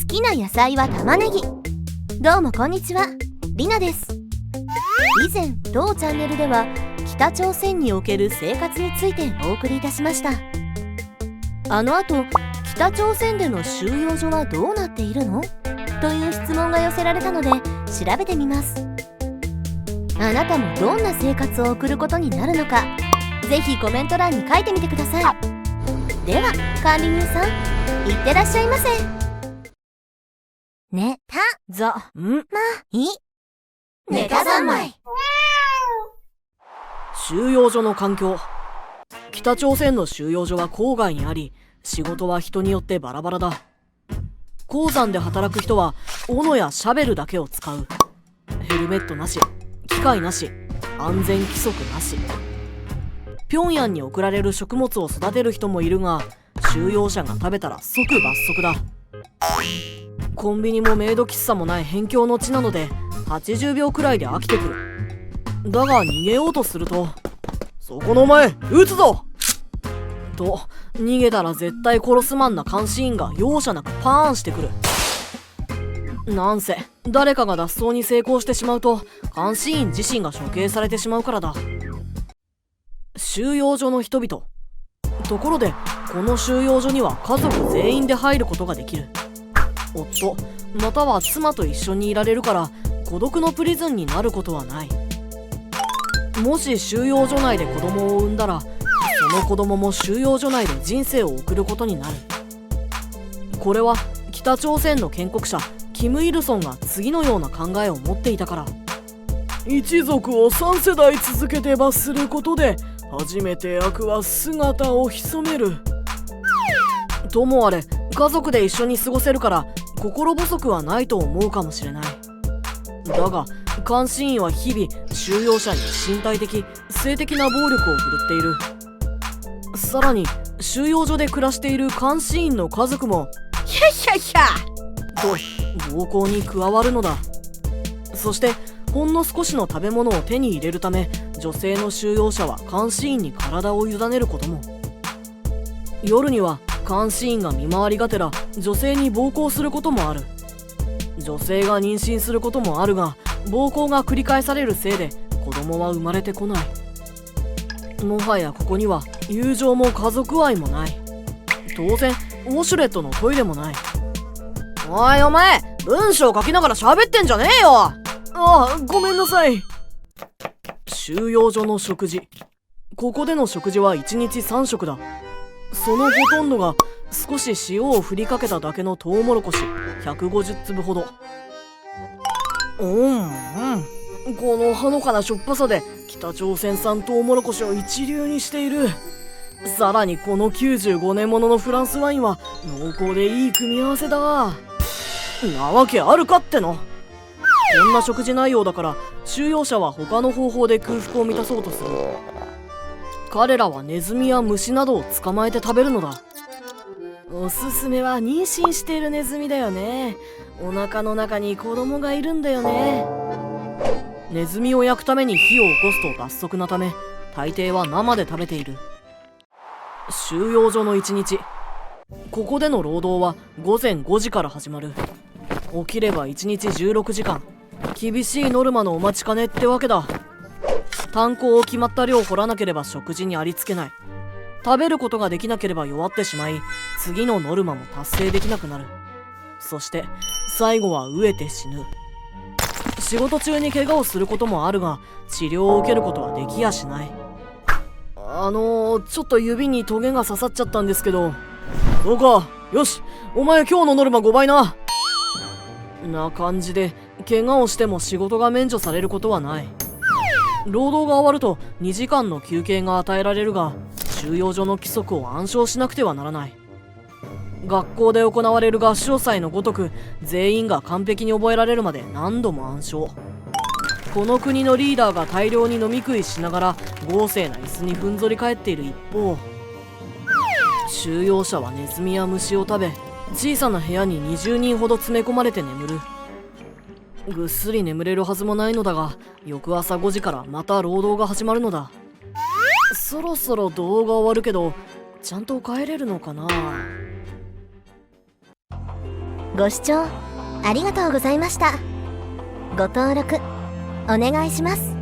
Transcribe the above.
きな野菜は玉ねぎ。どうもこんにちは、りなです。以前当チャンネルでは北朝鮮における生活についてお送りいたしました。あの後、北朝鮮での収容所はどうなっているのという質問が寄せられたので調べてみます。あなたもどんな生活を送ることになるのか、ぜひコメント欄に書いてみてください。では管理人さん、いってらっしゃいませ。ねたざんまいネタ三昧。収容所の環境。北朝鮮の収容所は郊外にあり、仕事は人によってバラバラだ。鉱山で働く人は斧やシャベルだけを使う。ヘルメットなし、機械なし、安全規則なし。平壌に送られる食物を育てる人もいるが、収容者が食べたら即罰則だ。コンビニもメイド喫茶もない辺境の地なので80秒くらいで飽きてくる。だが逃げようとすると、そこのお前撃つぞと、逃げたら絶対殺すマンな監視員が容赦なくパーンしてくる。なんせ誰かが脱走に成功してしまうと監視員自身が処刑されてしまうからだ。収容所の人々。ところでこの収容所には家族全員で入ることができる。夫または妻と一緒にいられるから孤独のプリズンになることはない。もし収容所内で子供を産んだら、その子供も収容所内で人生を送ることになる。これは北朝鮮の建国者キム・イルソンが次のような考えを持っていたから。一族を3世代続けて罰することで初めて悪は姿を潜める。ともあれ家族で一緒に過ごせるから心細くはないと思うかもしれない。だが監視員は日々収容者に身体的性的な暴力を振るっている。さらに収容所で暮らしている監視員の家族もヒャヒャヒャと暴行に加わるのだ。そしてほんの少しの食べ物を手に入れるため女性の収容者は監視員に体を委ねることも。夜には監視員が見回りがてら女性に暴行することもある。女性が妊娠することもあるが、暴行が繰り返されるせいで子供は生まれてこない。もはやここには友情も家族愛もない。当然ウォシュレットのトイレもない。おいお前、文章書きながら喋ってんじゃねえよ。ああ、ごめんなさい。収容所の食事。ここでの食事は1日3食だ。そのほとんどが少し塩を振りかけただけのトウモロコシ150粒ほど。このほのかなしょっぱさで北朝鮮産トウモロコシを一流にしている。さらにこの95年もののフランスワインは濃厚でいい組み合わせだ。なわけあるかっての。こんな食事内容だから収容者は他の方法で空腹を満たそうとする。彼らはネズミや虫などを捕まえて食べるのだ。おすすめは妊娠しているネズミだよね。お腹の中に子供がいるんだよね。ネズミを焼くために火を起こすと罰則なため、大抵は生で食べている。収容所の一日。ここでの労働は午前5時から始まる。起きれば1日16時間。厳しいノルマのお待ちかねってわけだ。炭鉱を決まった量掘らなければ食事にありつけない。食べることができなければ弱ってしまい、次のノルマも達成できなくなる。そして最後は飢えて死ぬ。仕事中に怪我をすることもあるが、治療を受けることはできやしない。ちょっと指にトゲが刺さっちゃったんですけど。そうか、よし、お前今日のノルマ5倍な。な感じで怪我をしても仕事が免除されることはない。労働が終わると2時間の休憩が与えられるが、収容所の規則を暗唱しなくてはならない。学校で行われる合唱祭のごとく全員が完璧に覚えられるまで何度も暗唱。この国のリーダーが大量に飲み食いしながら豪勢な椅子にふんぞり返っている一方、収容者はネズミや虫を食べ、小さな部屋に20人ほど詰め込まれて眠る。ぐっすり眠れるはずもないのだが、翌朝5時からまた労働が始まるのだ。そろそろ動画終わるけど、ちゃんと帰れるのかな。ご視聴ありがとうございました。ご登録お願いします。